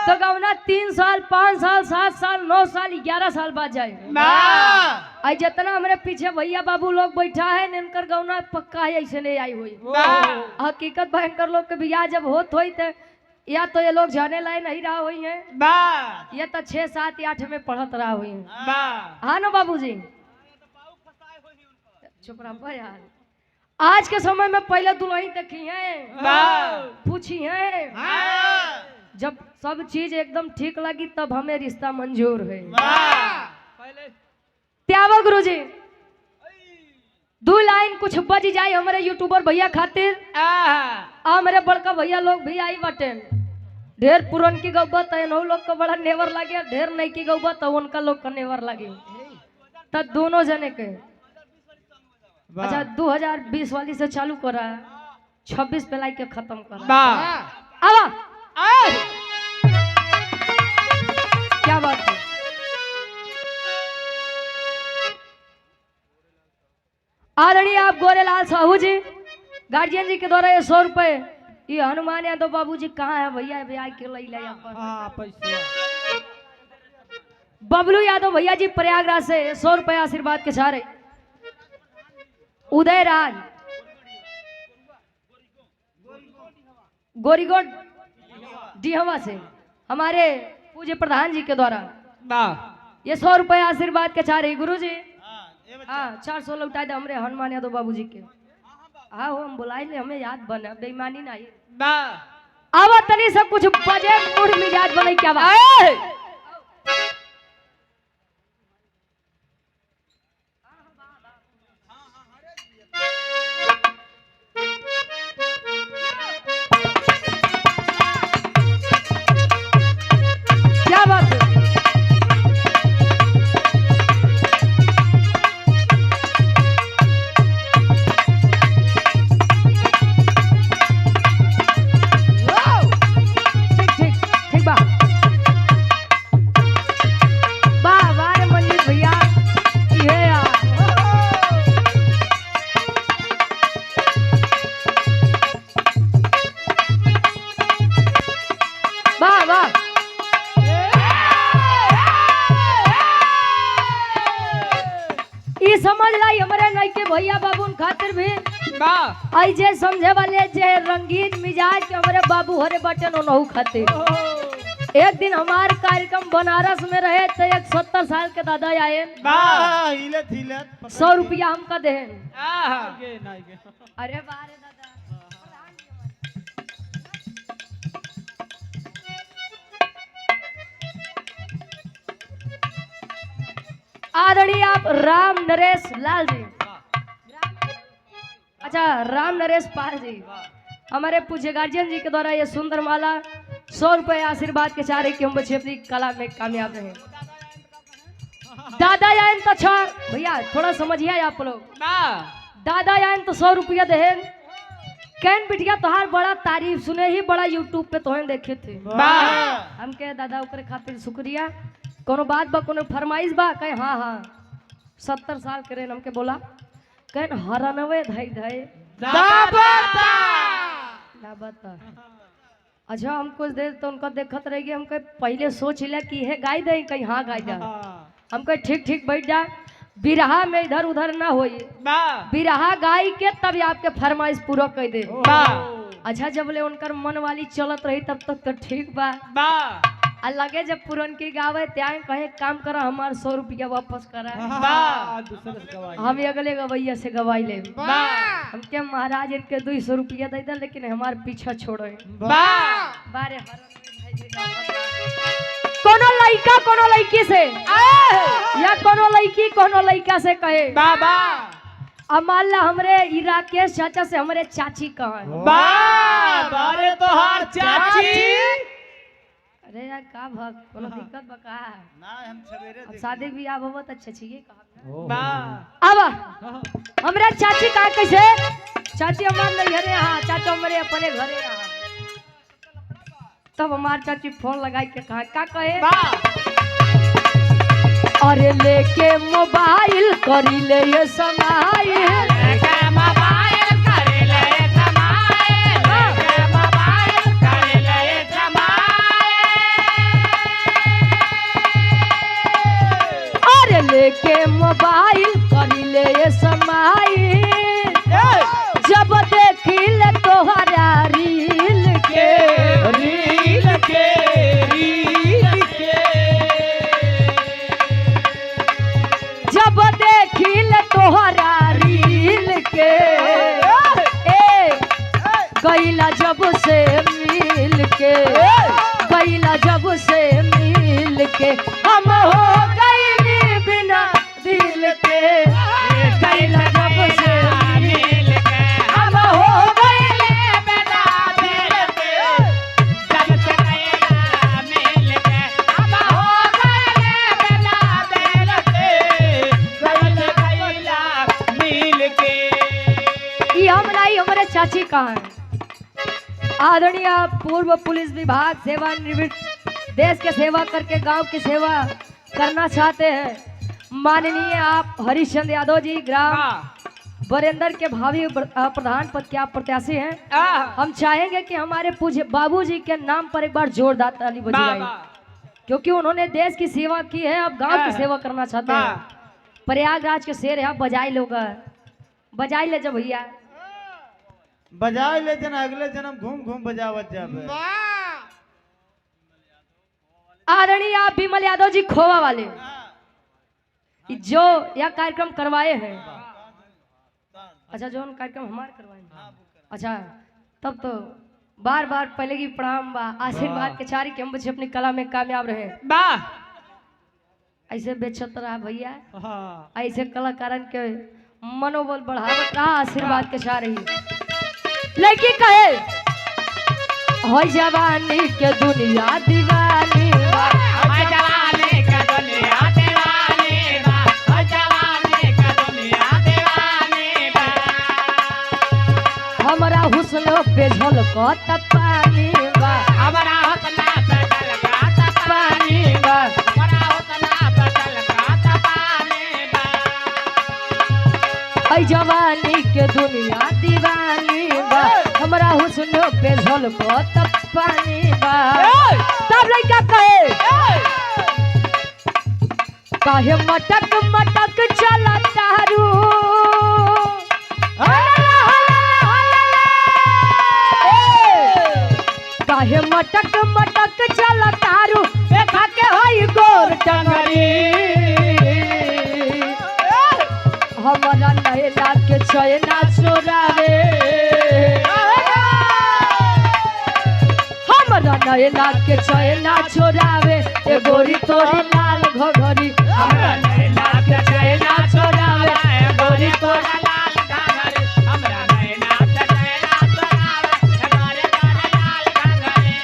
तो गवना 3 साल 5 साल 7 साल 9 साल 11 साल बाद जाए। आई जितना हमारे पीछे भैया बाबू लोग बैठा है इनकर गवना पक्का है ऐसे नहीं आई हुई। हकीकत भयंकर लोग के बियाह जब होत हुई थे या तो ये लोग जाने लाए नहीं रहा हुई है या तो 6 7 8 में पढ़त रहा हुई है। हाँ ना बाबूजी चुप रहा यार। आज के समय में पहले दुल्हन देखी है पूछी है जब सब चीज एकदम ठीक लगी तब हमें रिश्ता मंजूर है। त्यावा गुरुजी 2 लाइन कुछ बज जाए हमारे यूट्यूबर भैया खातिर। मेरे बड़का भैया लोग भी आई बाटे ढेर पुरन की गौबत है नौ लोग का बड़ा नेवर लगे ढेर नई की गौबत है उनका लोग का नेवर लगे तब दोनों जने के। अच्छा 2020 वाली से चालू करा 26 पे लाइक के खत्म करा। आवा क्या बात है। आदरणीय आप गोरेलाल साहू जी गार्जियन जी के द्वारा ये 100 रुपए ये हनुमान यादव बाबू जी कहाँ है भैया भैया के ले बबलू यादव भैया जी प्रयागराज से 100 रुपए आशीर्वाद के सारे। उदय राज गोरीगोड डिहवा से हमारे पूज्य प्रधान जी के द्वारा ये 100 रुपए आशीर्वाद के चारे गुरु जी। हाँ 400 लौटा दे हमरे हनुमान यादव बाबू जी के। हाँ हम बुलाए ले हमें याद बना बेईमानी नहीं अब तनी सब कुछ बजे मूड मिजाज बने क्या बात। क्या बात है। समझ लाई हमारे नई के भैया बाबू खातिर भी आई जे समझे वाले जे रंगीन मिजाज के हमारे बाबू हरे बटन ओनहु खातिर। एक दिन हमार कार्यक्रम बनारस में रहे तो एक 70 साल के दादा आए 100 रुपया हमका दे। अरे बारे दादा आदरणीय आप राम नरेश लाल जी। अच्छा राम नरेश पाल जी हमारे पूज्य गार्जियन जी के द्वारा ये सुंदर माला 100 रुपए आशीर्वाद के चारे कि हम बच्चे अपनी कला में कामयाब रहे। दादा आयन तो अच्छा भैया थोड़ा समझिए आप लोग। दादा आयन तो 100 रुपया दे कैन बिटिया तोहार बड़ा तारीफ सुने ही बड़ा यूट्यूब पे तोहन देखे थे हम के दादा ओकरे खातिर शुक्रिया। कोनो बात बा कोनो फरमाइश बा कहे हाँ हाँ 70 साल करे हमके बोला कहे हरानवे धई धई बता। अच्छा हम कुछ देर तो उनका देखत रह गए हम कहे पहले सोच लिया कि है गाय दे कहीं हाँ गाय जा हम कहे ठीक ठीक बैठ जा बिरहा में इधर उधर ना होई बिरहा गाय के तब आपके फरमाइश पूरा कर दे। अच्छा जब ले उनकर मन वाली चलत रही तब तक तो ठीक बा लगे जब पुरन की गावे त्याग कहे काम करा हमार 100 रुपया वापस करा हम अगले गवैया से गवाई ले हमके महाराज इनके 200 रुपया दे दे लेकिन हमार पीछा छोड़े बारे कोनो लड़का कोनो लड़की से या कोनो लड़की कोनो लड़का से कहे बाबा अब मान ला हमरे राकेश चाचा से हमारे चाची कहा बारे तो हार चाची। अरे यार का भग कोनो दिक्कत बका ना हम सवेरे शादी बियाह बहुत अच्छे छिए कहा अब हमरा चाची का कैसे चाची हमार नहीं घरे हां चाचा हमरे अपने घरे रहा तब हमार चाची फोन लगाई के कहा का कहे अरे लेके मोबाइल करी ले ये समाई लेके मोबाइल करी ले समाई लेके मोबाइल करी ले समाई ये समाई जब देखिल तोहरा रील के जब देखिल तोहरा रील के गईला जब से मिल के गईला जब से मिल के हम हो गईली बिना दिल के गईला जब से मिल के हम हो गईली बिना दिल के जब से गईला मिल के हम हो गईली बिना दिल के जब से गईला मिल के। ये हम नहीं हमारे चाची कहाँ है। आदरणीय पूर्व पुलिस विभाग सेवानिवृत्त देश के सेवा करके गांव की सेवा करना चाहते हैं माननीय आप हरिश्चंद यादव जी ग्राम बरेंदर के भावी प्रधान पद के आप प्रत्याशी हैं। हम चाहेंगे कि हमारे पूज्य बाबूजी के नाम पर एक बार जोरदार ताली बजाई क्योंकि उन्होंने देश की सेवा की है। अब गांव की सेवा करना चाहते हैं। प्रयागराज के शेर है, आप बजाई लोग बजाई ले जब भैया बजाए ले जन अगले जन्म घूम घूम बजावत जाबे। आदरणीय आप विमल यादव जी खोवा वाले जो यह कार्यक्रम करवाए हैं। अच्छा जो कार्यक्रम हमारे करवाए हैं। अच्छा तब तो बार बार पहले की प्रणाम बा आशीर्वाद के चारी के हम बच्चे अपनी कला में कामयाब रहे। ऐसे बेचत रहा भैया, ऐसे कलाकारन के मनोबल बढ़ावत रहा, आशीर्वाद के चार ही लड़की कहे हो जवानी के दुनिया दीवानी हमारा हुस्न पे झलकत पानी बा हमारा हुस्न पे झलकत पानी बा हमारा हुस्न पे झलकत पानी बा ऐ जवानी के दुनिया दीवानी बा हमारा हुस्न पे झलकत पानी बा। सब लड़का काहे मटक मटक चला तारू काहे मटक मटक चला तारू देखा के होई गोर टंगरी हमारा नैना के चैना चोरावे हमारा नैना के चैना चोरावे ए गोरी तोरी लाल घघरी हमारा नैना के चैना चोरावे ए गोरी तोरी लाल घघरी हमारा नैना के चैना चोरावे ए गोरी तोरी लाल घघरी।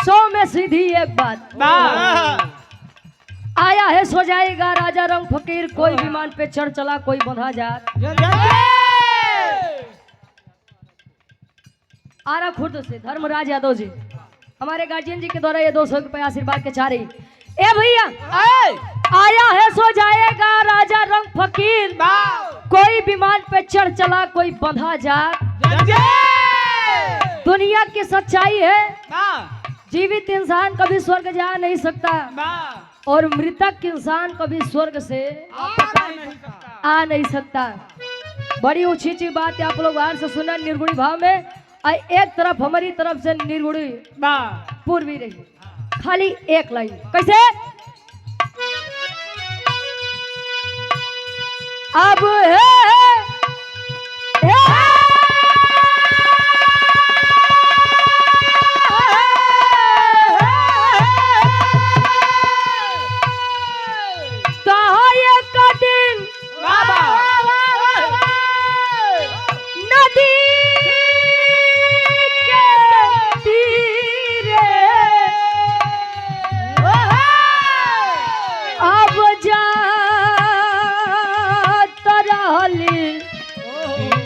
सौ में सीधी एक बात आया है सो जाएगा राजा रंग फकीर कोई विमान पे चढ़ चला कोई बंधा जात आरा खुर्द से धर्मराज यादव जी हमारे गार्जियन जी के द्वारा ये 200 रुपये आशीर्वाद के चाह रही। ए भैया आया है सो जाएगा राजा रंग फकीर कोई विमान पे चढ़ चला कोई बंधा जात दुनिया की सच्चाई है जीवित इंसान कभी स्वर्ग जा नहीं सकता और मृतक इंसान कभी स्वर्ग से आ नहीं सकता। बड़ी ऊंची बात है, आप लोग बाहर से सुना निर्गुणी भाव में। एक तरफ हमारी तरफ से निर्गुणी पूर्वी रही खाली एक लाइन कैसे अब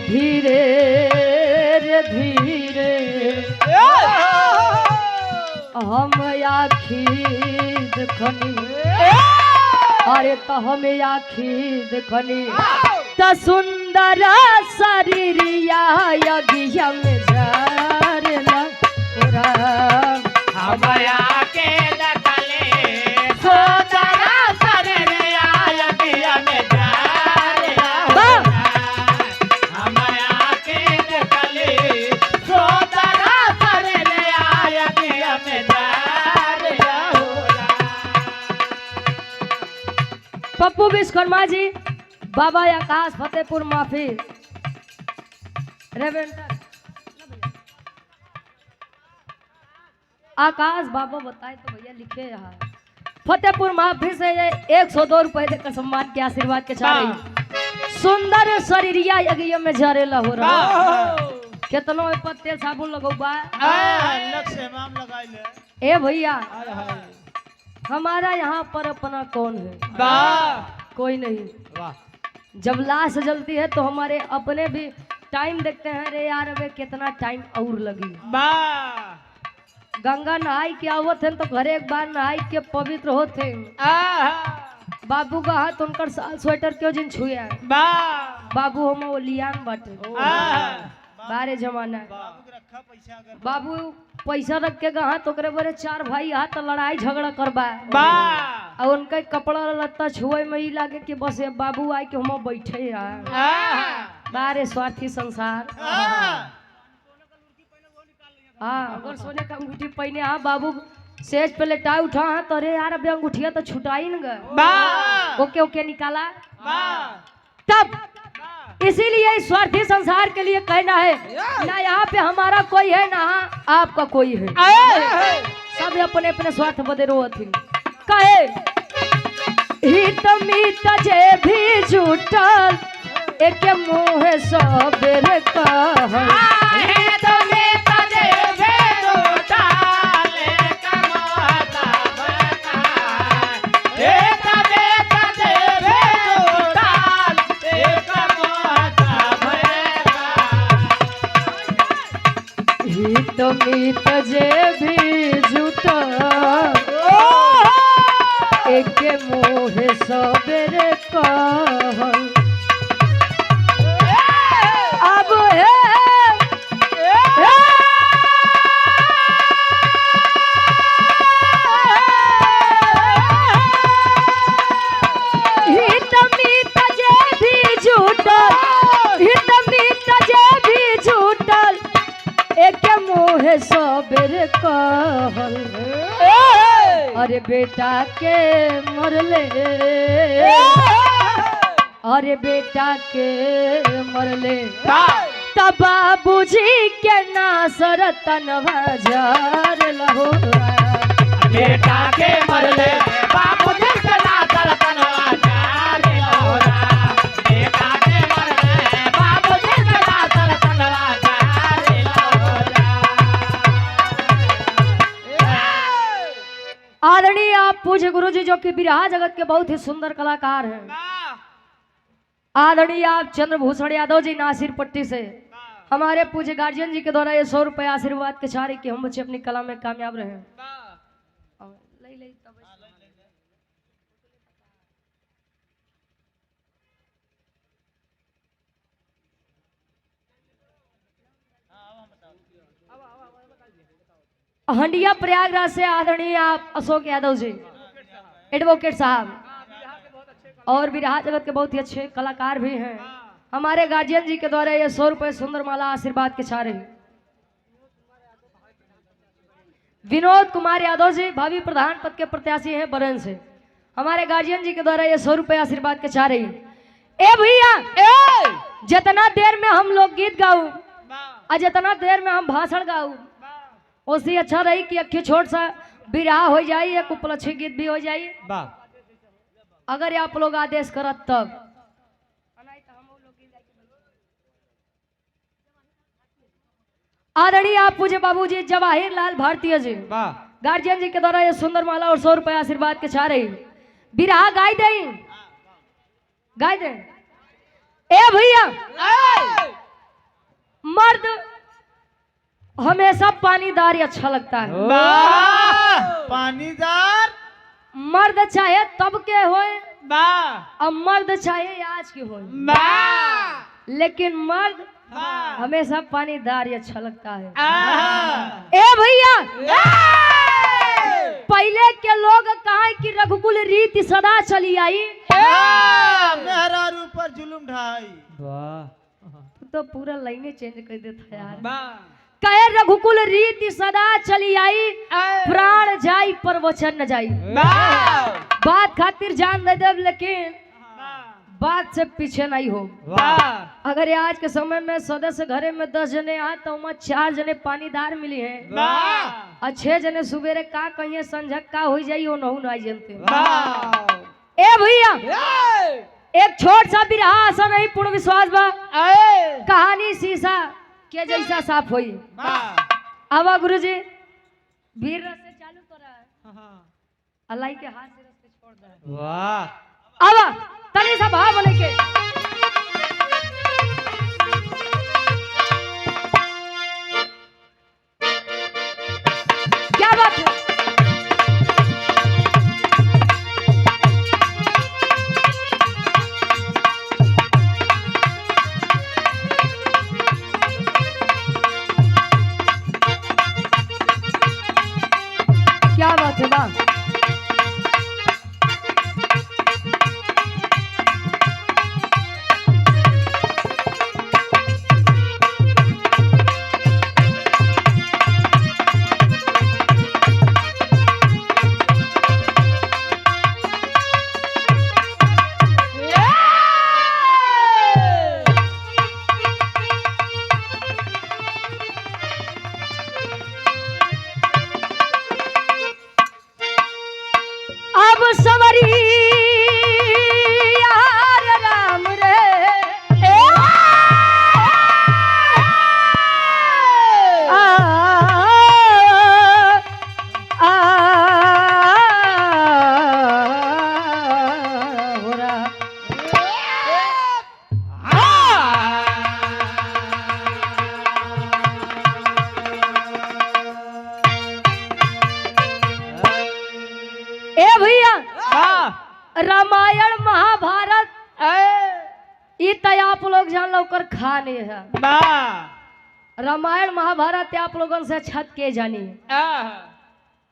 धीरे रे धीरे हम आखी देखनी अरे तो हम आखी देखनी त सुंदर शरीरिया यज्ञ में झरला उरा हमाया के दखले सोदरा सररे आया दिया में जारे हमाया के दखले सोदरा सररे आया दिया में जारे पप्पू विश्वकर्मा जी, बाबा आकाश फतेहपुर माफी रेवेंटर आकाश बाबा बताए तो भैया लिखे यहाँ फतेहपुर माफी से ये 102 रुपए देकर सम्मान के आशीर्वाद के चारे सुंदर शरीरिया यज्ञ में जरेला हो रहा कितनो पर तेल साबुन लगौबा अलग से माम लगाई ले। ए भैया हमारा यहाँ पर अपना कौन है? कोई नहीं। वाह जब लाश जलती है तो हमारे अपने भी टाइम देखते हैं, रे यार अबे कितना टाइम और लगी। गंगा नहाई के आवत है तो घरे एक बार नहाई के पवित्र होते बाबू का हाथ उनकर स्वेटर क्यों जिन छुए बाबू हम ओलियान बाटे बारे जमाना है। बाबू के रखा पैसा अगर बाबू पैसा रख के गहा तो करे बड़े 4 भाई हाथ तो लड़ाई झगड़ा करबा और उनका कपड़ा लत्ता छुए में ही लागे कि बस ये बाबू आए कि हम बैठे बारे स्वार्थी संसार। हाँ अगर सोने का अंगूठी पहने हाँ बाबू सेज पे लेटा उठा हाँ तो अरे यार अभी अंगूठिया तो छुटाई न गए ओके ओके निकाला तब इसीलिए इस स्वार्थी संसार के लिए कहना है ना यहाँ पे हमारा कोई है ना आपका कोई है, सब अपने अपने स्वार्थ बदे रोती कहे हित मीत जे भी जुटल एक मुँह सबेरे हित मीत जे भी जुटल एक मुँह सबेरे कहल अब हित मीत जे भी जुटल हित मीत जे भी जुटल एक मुँह सबेरे कहल अरे बेटा के मरले अरे बेटा के मरले तब बाबूजी के नासर तनवा झर लहो बेटा के मरले बाबू जी के नासर तनवा झर लहो बेटा के मरले बाबू जी के नासर तनवा झर लहो। आदरणीय आप पूज्य गुरु जी जो कि बिरहा जगत के बहुत ही सुंदर कलाकार हैं, आदरणीय आप चंद्रभूषण यादव जी नासिर पट्टी से हमारे पूज्य गार्जियन जी के द्वारा ये 100 रुपए आशीर्वाद के चारे कि हम बच्चे अपनी कला में कामयाब रहे। हंडिया प्रयागराज से आदरणीय आप अशोक यादव जी एडवोकेट साहब और बिरहा जगत के बहुत ही अच्छे कलाकार भी हैं, हमारे गार्जियन जी के द्वारा ये 100 रुपए सुंदर माला आशीर्वाद के चारे। विनोद कुमार यादव जी भावी प्रधान पद के प्रत्याशी हैं बरन से, हमारे गार्जियन जी के द्वारा ये 100 रुपए आशीर्वाद के चारे। ए भैया जितना देर में हम लोग गीत गाऊ और जितना देर में हम भाषण गाऊ उससे अच्छा रही कि अखी छोट सा बिरहा हो जाए या कुपलच्छी गीत भी हो जाए अगर आप लोग आदेश करत तब। आदरणीय आप पूज्य बाबूजी जवाहिर लाल भारतीय जी गार्जियन जी के द्वारा ये सुंदर माला और 100 रुपए आशीर्वाद के चाह रही बिरहा गाय दे ए भैया मर्द हमेशा पानीदार ही अच्छा लगता है। पानीदार मर्द चाहे तब के होए वाह अब मर्द चाहे आज की हो, वाह लेकिन मर्द वाह हमेशा पानीदार ही अच्छा लगता है। आहा। ए भैया, पहले के लोग कहा कि रघुकुल रीति सदा चली आई, मेहरारू पर जुलुम ढाई। तू तो पूरा लाइने चेंज कर देता यार। वाह कहे रघुकुल रीति सदा चली आई, प्राण जाई पर वचन न जाई। वाह बात खातिर जान दे देव, लेकिन बात से पीछे नहीं हो। वाह अगर आज के समय में सदस्य घरे में 10 जने आए तो वहाँ 4 जने पानीदार मिली हैं वाह और 6 जने सुबेरे का कहिए संझक का हो जाई वो नहू नहीं जानते। वाह ए भैया, एक छोट सा बिरहा आशा नहीं पूर्ण विश्वास बा, कहानी शीशा के जैसा साफ हुई। आवा गुरुजी, वीर रस से चालू करा, अल्लाह के हाथ से रस से छोड़ दे। वाह आवा तनी सा भाव बने के क्या बात है। क्या बात है बा। अब सवरी यार राम रे, आ, आ, हो रहा। ए भैया, रामायण महाभारत ये तो आप लोग जान लो कर खाने है। रामायण महाभारत आप लोगों से छत के जानी।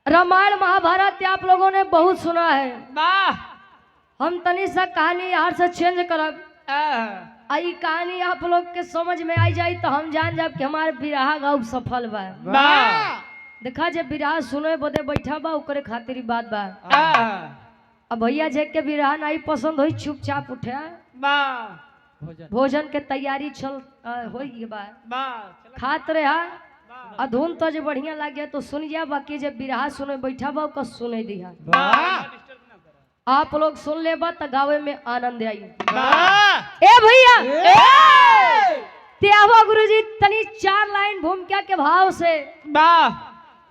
रामायण महाभारत आप लोगों ने बहुत सुना है। हम तनी सा कहानी यार से चेंज करब, आई कहानी आप लोग के समझ में आई जाए तो हम जान जाब कि हमारे बिरहा गाँव सफल बा। देखा जे बिरहा सुने बदे बैठा बा ओकरे खातिर ही बात बा। अब भैया जे के बिरहा नहीं पसंद होई चुपचाप उठे, भोजन के तैयारी चल होई बा, खात रहा अधुन तो जे बढ़िया लागे तो सुन जा, बाकी जे बिरहा सुने बैठा बा ओकर सुने दिहा। आप लोग सुन ले बा तो गावे में आनंद आई। ए भैया, त्यावा गुरुजी तनी 4 लाइन भूमिका के भाव से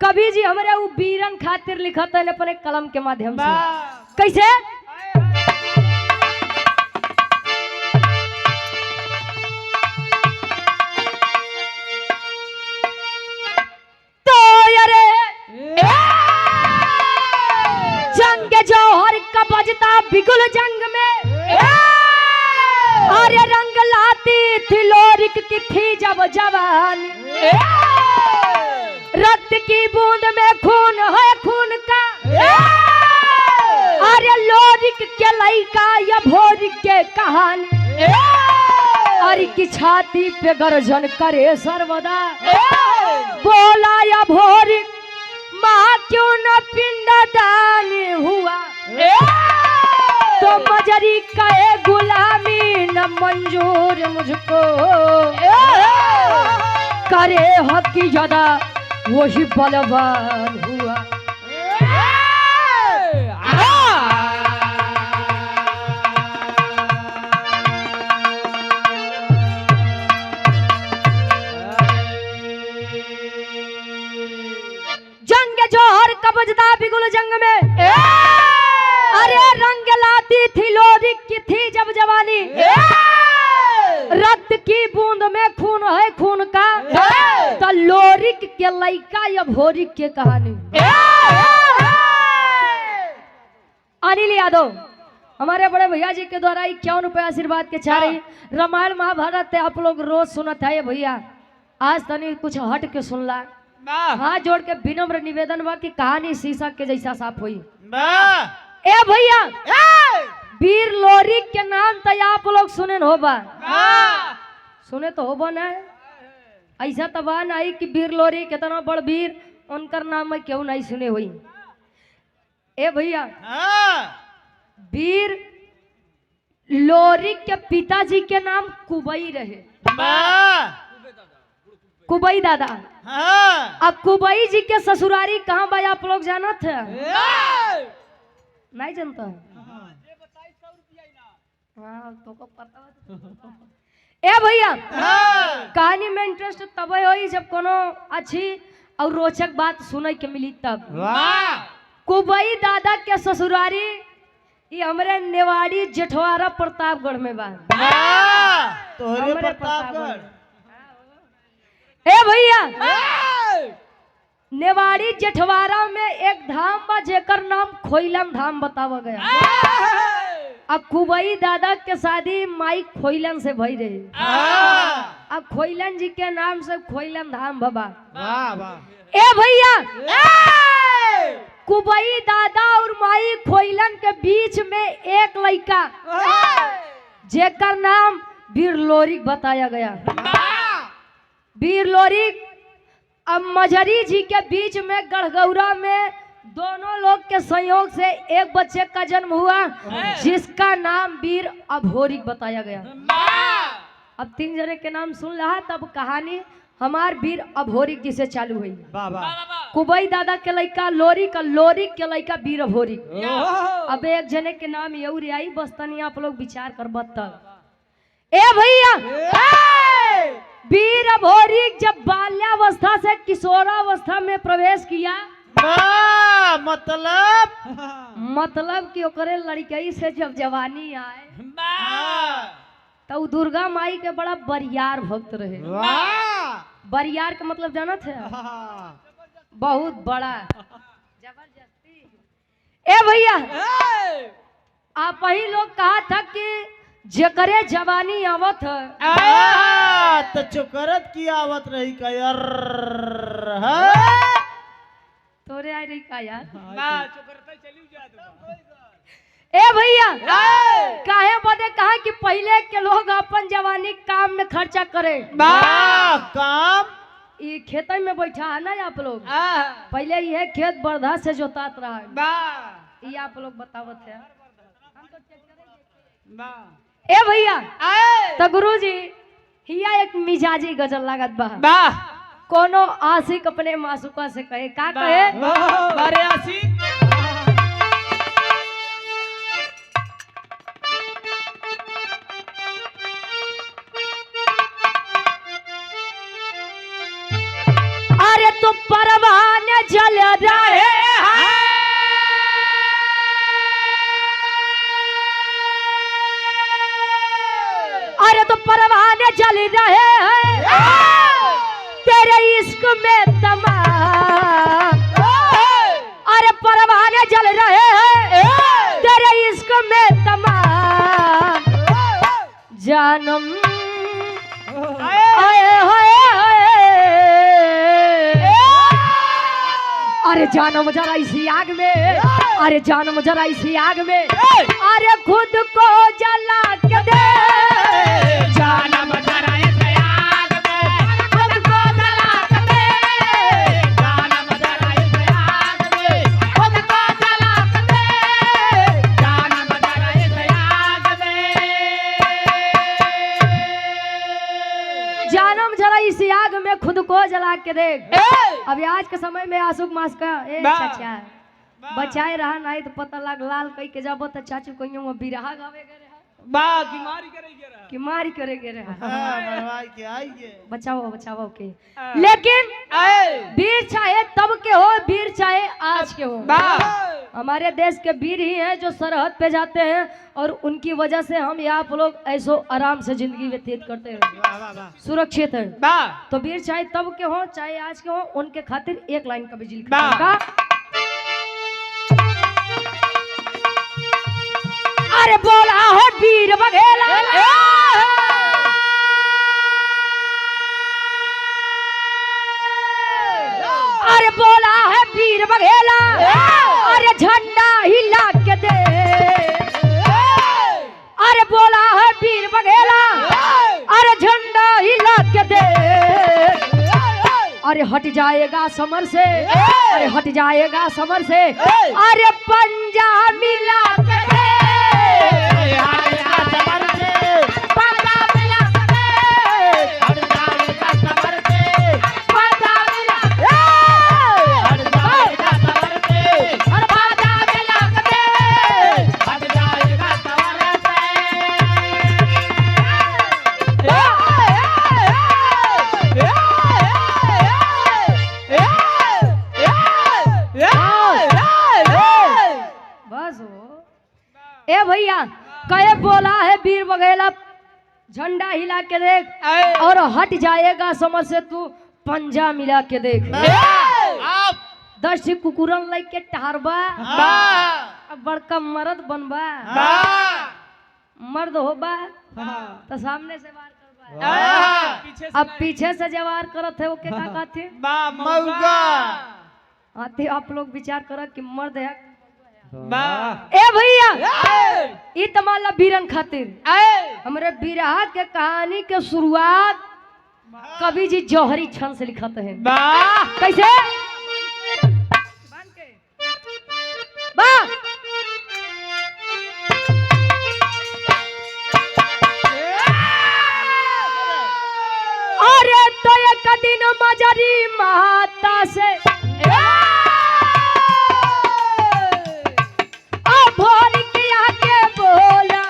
कवि जी हमारे वो बीरन खातिर लिखत है अपने कलम के माध्यम से। कैसे? तो अरे जंग जौहर का बजता बिगुल जंग में, अरे रंग लाती थी लोरिक की थी जब जवान, रक्त की बूंद में खून है खून का, अरे लोरिक के लइका या भोरिक के कहानी, अरे की छाती पे गर्जन करे सर्वदा, बोला या भोरिक माँ क्यों न पिंडदानी हुआ, तो मजरी का गुलामी न मंजूर मुझको, करे हक की ज्यादा वही बलवान हुआ। जंग जौहर का बजता बिगुल जंग में, अरे रंग लाती थी लोरिक की थी जब जवानी, रक्त की बूंद में खून है खून का, तो लोरिक के लइका या भोरिक के कहानी। अनिल यादव हमारे बड़े भैया जी के द्वारा 51 रुपये आशीर्वाद के चाह रही रामायण महाभारत आप लोग रोज सुनत है भैया, आज तनी कुछ हट के सुनला। हाथ जोड़ के विनम्र निवेदन बा कि कहानी शीशा के जैसा साफ हुई। ए भैया वीर लोरिक के नाम तो आप लोग सुने होबा, सुने तो होबा ना, ऐसा तबा नहीं कि वीर लोरिक इतना बड़ वीर उनकर नाम में क्यों नहीं सुने हुई। ए भैया वीर लोरिक के पिताजी के नाम कुबई रहे, कुबई दादा। अब कुबई जी के ससुरारी कहाँ बा आप लोग जानत है? नहीं जानता है? हाँ तो को पता। ए भैया कहानी में इंटरेस्ट तब होई जब कोनो अच्छी और रोचक बात सुने के मिली तब। कुबई दादा के ससुरारी ये हमरे नेवाड़ी जेठवारा प्रतापगढ़ में बा। तोहरे प्रतापगढ़। ए भैया नेवाड़ी जेठवारा में एक धाम बा जेकर नाम खोइलन धाम बतावा गया। अब कुबई दादा के शादी माई खोइलन से भई रही। अब खोइलन जी के नाम से खोइलन धाम बाबा। ए भैया कुबई दादा और माई खोइलन के बीच में एक लड़का जेकर नाम वीर लोरिक बताया गया। वीर लोरिक अब मजरी जी के बीच में गढ़गौरा में दोनों लोग के संयोग से एक बच्चे का जन्म हुआ जिसका नाम वीर अभोरिक बताया गया। अब 3 जने के नाम सुन रहा तब कहानी हमार वीर अभोरिक जी से चालू हुई। कुबई दादा के लड़का लोरिक और लोरिक के लड़का वीर अभोरिक। अब एक जने के नाम यौरी आई बस तनी आप लोग विचार कर बत्तल। ए भैया वीर अभोरिक जब बाल्यावस्था से किशोरावस्था में प्रवेश किया मतलब कि ओकरे लड़कई से जब जवानी आए तो दुर्गा माई के बड़ा बरियार भक्त रहे। बरियार का मतलब जाना थे? बहुत बड़ा जबरदस्ती। ए भैया आप ही लोग कहा था कि जकरे जवानी आवत है तो चुकरत की आवत रही का यार। तोरे आई रही का यार? ए भैया काहे बदे कहा कि पहले के लोग अपन जवानी काम में खर्चा करे। काम ये खेत में बैठा है ना आप लोग, पहले यह खेत बरधा से जोतात रहा है। ये आप लोग बतावत है। ए भैया तो गुरुजी हिया एक मिजाजी गजल लागत बा। कोनो आशिक अपने मासूका से कहे का कहे? अरे आशिक अरे तो परवाने जल रहे हैं अरे तो परवाने जल रहे हैं तेरे इश्क में तमाम। अरे परवाने जल रहे हैं तेरे इश्क में तमाम। जानम आए हाय अरे जानम जरा इसी आग में, अरे जानम जरा इसी आग में, अरे खुद को जला के दे। जानम जरा इस आग में खुद को जला के दे। जानम जरा इस आग में खुद को जला के दे। जानम जरा इस आग में। जानम जरा इसी आग में खुद को जला के देख। अभी आज के समय में आशुक मास का चाचा बचाए रहा नहीं तो पता लग लाल कई के जब तो चाचू कहीं बिरहा गावे गए कि मारी करे गए बचाओ बचाओ के। लेकिन वीर चाहे तब के हो, वीर चाहे आज के हो, हमारे देश के वीर ही हैं जो सरहद पे जाते हैं और उनकी वजह से हम यहाँ आप लोग ऐसो आराम से जिंदगी व्यतीत करते हैं, सुरक्षित है। तो वीर चाहे तब के हो चाहे आज के हो, उनके खातिर एक लाइन का बिजली का अरे बोला है वीर बघेला, अरे बोला है वीर बघेला, अरे झंडा हिला के दे, अरे बोला है वीर बघेला, अरे झंडा हिला के दे, अरे हट जाएगा समर से, अरे हट जाएगा समर से, अरे पंजा मिला के दे, ए भैया कहे बोला है वीर बघेला झंडा हिला के देख और हट जाएगा समझ से तू पंजा मिला के देख। 10 कुकुरन लाइक के टहरबा अब बड़का मर्द बनबा, मर्द होबा तो सामने से वार करबा, अब पीछे से जवार करत है ओके का कहते आते आप लोग विचार करो कि मर्द है ए भैया ई तमाला बीरन खातिर हमरे बिरहा के कहानी के शुरुआत कवि जी जौहरी छंद से लिखत है। कैसे बा अरे तो एक दिन मजरी माता से भोर किया के बोला,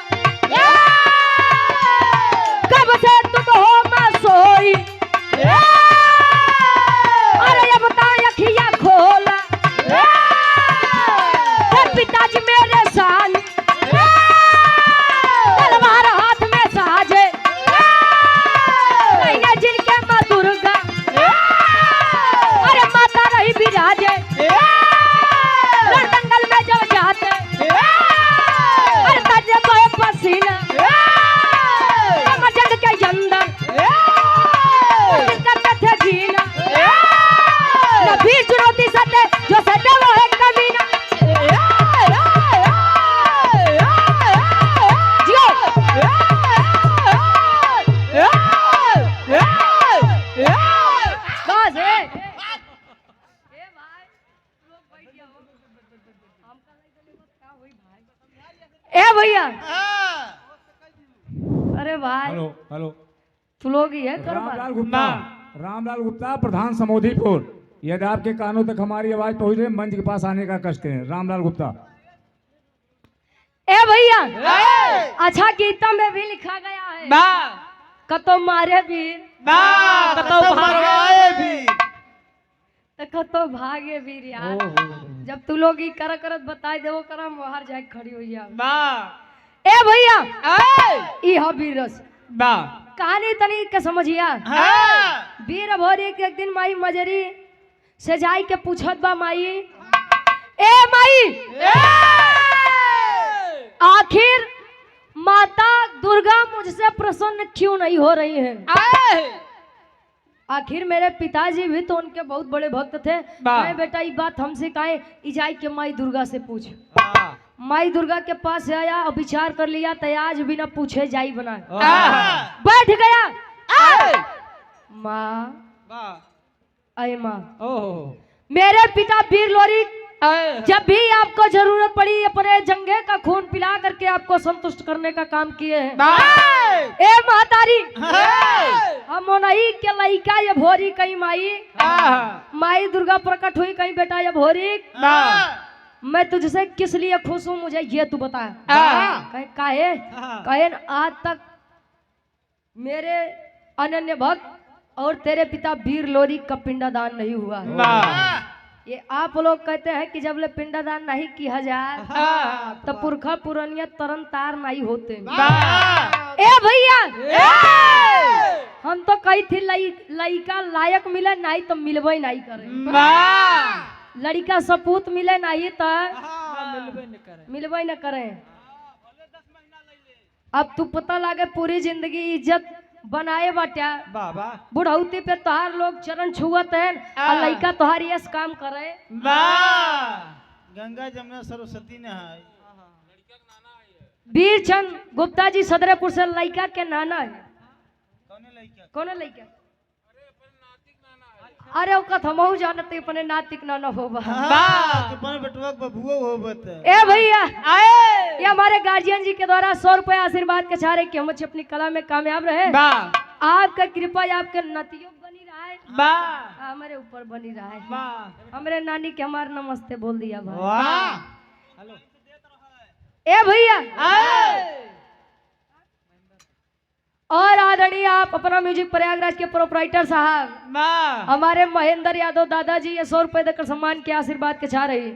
कब से तुम हो मैं सोई, अरे अब अखियां खोला, पिताजी मेरे सामने तलवार हाथ में साजे, जिनके माँ दुर्गा अरे माता रही विराजे, दंगल में जब जाते पसीना जग के अंदर करते थे जीना, नबी चुनौती सटे जो सटे वो है कमीना, बस ए भैया अरे भाई हेलो हेलो तू लोग ही है रामलाल गुप्ता, रामलाल गुप्ता प्रधान समोधीपुर। यदि आपके कानों तक हमारी आवाज पहुंच रही है मंच के पास आने का कष्ट है। रामलाल गुप्ता। ए भैया अच्छा गीता में भी लिखा गया है कतो मारे वीर कतो मरवाए भी, कतो भागे वीर यार। जब तू लोग ही करत बताई देवो करा बाहर जाके खड़ी हो जा। ए भैया ई हो वीर रस कहानी तनी के समझिया। वीर भोरी के एक दिन माई मजरी से जाई के पूछत बा माई, ए माई आखिर माता दुर्गा मुझसे प्रसन्न क्यों नहीं हो रही है? आखिर मेरे पिताजी भी तो उनके बहुत बड़े भक्त थे। कहे बेटा ये बात हमसे कहे इजाई के माई दुर्गा से पूछ। माई दुर्गा के पास आया और विचार कर लिया तो आज बिना पूछे जाई बना बैठ गया। माँ अय माँ मेरे पिता वीर लोरी जब भी आपको जरूरत पड़ी अपने जंगे का खून पिला करके आपको संतुष्ट करने का काम किए हैं। ए महतारी हम नहीं के लइका ये भोरी कहीं माई माई दुर्गा प्रकट हुई कहीं बेटा ये भोरी मैं तुझसे किस लिए खुश हूँ मुझे ये तू बता। काहे कहे आज तक मेरे अनन्य भक्त और तेरे पिता वीर लोरी का पिंडदान नहीं हुआ है। ये आप लोग कहते हैं कि जब ले पिंडदान नहीं किया जाए तो पुरखा पुरानिया तरन तार नहीं होते। ए भैया हम तो कही थी लड़का लायक मिले नहीं तो मिलबे नहीं करे, लड़का सपूत मिले नहीं तो मिलबे न करे। अब तू पता लागे पूरी जिंदगी इज्जत बनाए बाटा बाबा बुढ़ौती पे तोहार लोग चरण छुअत है और लड़का तोहार ये काम करे। गंगा जमुना सरस्वती नहाय। वीर चंद गुप्ता जी सदरेपुर से लड़का के नाना है। कौन लड़का? अरे ओका हमहू जानते अपने नातिक नाना होबा। अपन बेटवा बबुआ होबत। ए भैया ये हमारे गार्जियन जी के द्वारा 100 रुपए आशीर्वाद के चाह रहे कि हम अपनी कला में कामयाब रहे। आपका कृपा आपके नतियों बनी रहा है, हमारे ऊपर बनी रहा है। हमारे नानी के हमारे नमस्ते बोल दिया भाई। ए भैया और आदरणीय आप अपना म्यूजिक प्रयागराज के प्रोपराइटर साहब हमारे महेंद्र यादव दादाजी ये 100 रुपए देकर सम्मान के आशीर्वाद के चाह रही।